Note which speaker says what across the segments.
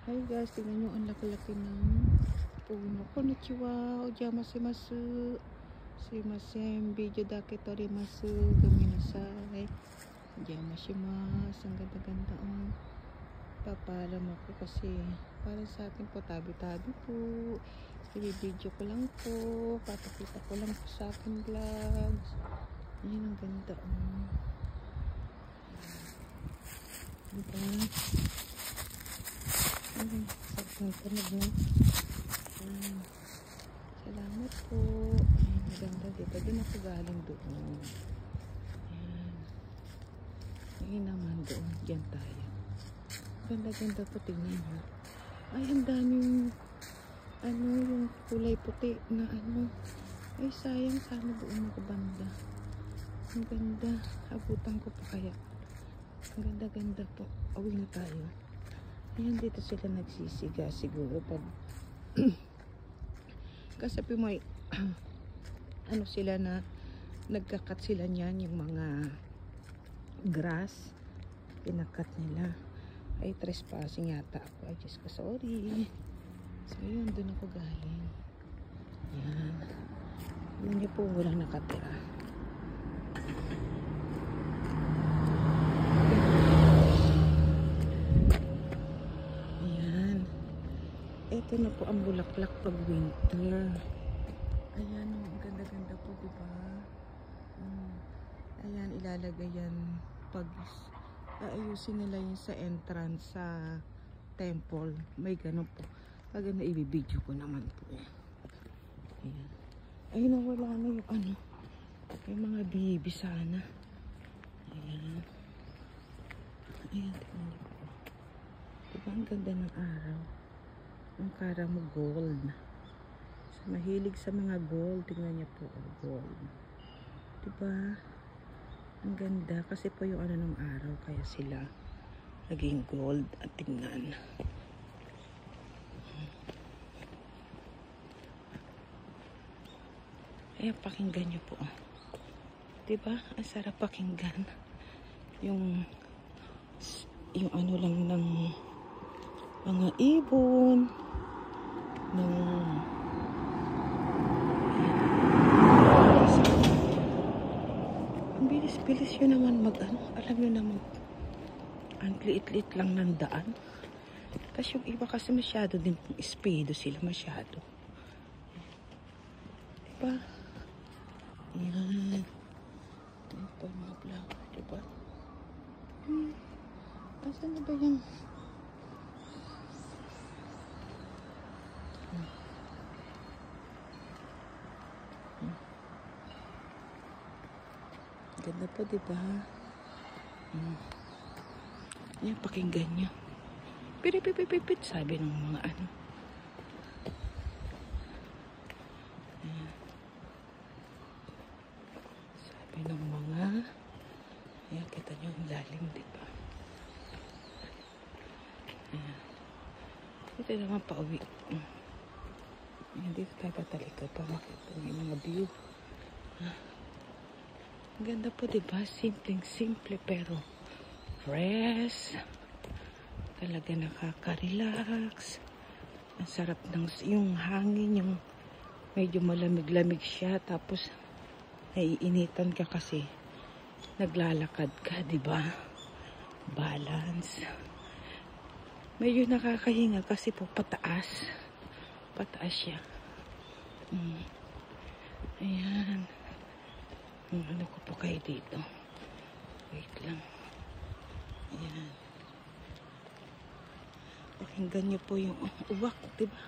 Speaker 1: Hi guys, tingnan nyo ang laki-laki ng puno. Konnichiwa, ojamasimasu. Sumimasen, video daketorimasu. Gominasai. Ojamasimasu. Ang ganda-ganda. Papalam ako kasi para sa akin po, tabi-tabi po. I-video ko lang po. Papakita ko lang po sa akin vlogs. Ayan, ang ganda. Diba? Sakang tunog mo. Salamat po. Ayan, maganda dito. Doon ako galing doon. Ayan. Ngayon naman doon. Diyan tayo. Ganda-ganda po. Tingnan nyo. Ay, ang daming yung kulay puti na Ay, sayang. Sana doon makabanda. Ang ganda. Abutan ko pa kaya. Ang ganda-ganda po. Awin na tayo. Ayan, dito sila nagsisiga siguro pag kasi may sila na nagkakat sila niyan, yung mga grass pinakat nila. Ay, trespassing yata ako. Ay, just ko, sorry. So yun, dun ako galing. Yan, yun niyo po, walang nakatira. Ito na po ang bulaklak pag winter. Ayan, ang ganda-ganda po, diba? Ayan, ilalagay yan pag aayusin nila yun sa entrance sa temple. May ganun po. Pag ibibidyo ko naman po. Ayan. Ay, nawala na yung yung mga baby sana. Ayan. Ayan, tingnan niyo po. Diba, ang ganda ng araw. Ang kara mo gold. So, mahilig sa mga gold. Tingnan niya po, gold. Diba? Ang ganda. Kasi po yung ng araw. Kaya sila naging gold. At tingnan. Ayan, pakinggan niyo po. Diba? Ang sarap pakinggan. Yung lang ng mga ibon. Ang bilis-bilis yun naman alam nyo naman, ang liit-liit lang ng daan. Tapos yung iba kasi masyado din pong espedo sila, masyado. Diba? Yan. Ito mga flower, diba? Asan na ba yung ganda po, diba? Yan, pakinggan nyo. Pipipipipit, sabi ng mga Yan. Sabi ng mga yan, kita nyo ang lalim, diba? Yan. Dito naman pauwi. Yan, dito tayo patalikod pa makita yung mga view. Ang ganda po, diba? Simpleng-simple pero fresh. Talaga nakaka-relax. Ang sarap ng yung hangin, yung medyo malamig-lamig siya. Tapos naiinitan ka kasi naglalakad ka, diba? Balance. Medyo nakakahinga kasi po pataas. Pataas siya. Ayan. Ano ko po kayo dito. Wait lang. Ayan. Pakinggan niyo po yung uwak, diba?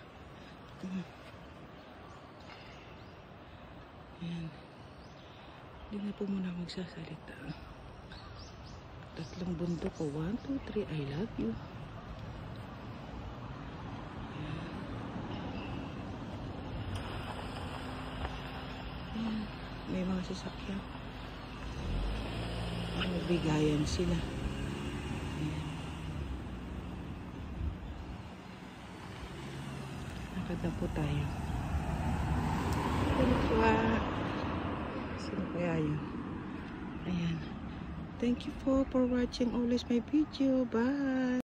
Speaker 1: Ayan. Hindi na po muna magsasalita. 3 bundok ko. 1, 2, 3. I love you. Ayan. May mga sasakyan. Magbigayan sila. Ayan. Nakada po tayo. Konnichiwa. Sino kaya yun? Ayan. Thank you for watching always my video. Bye.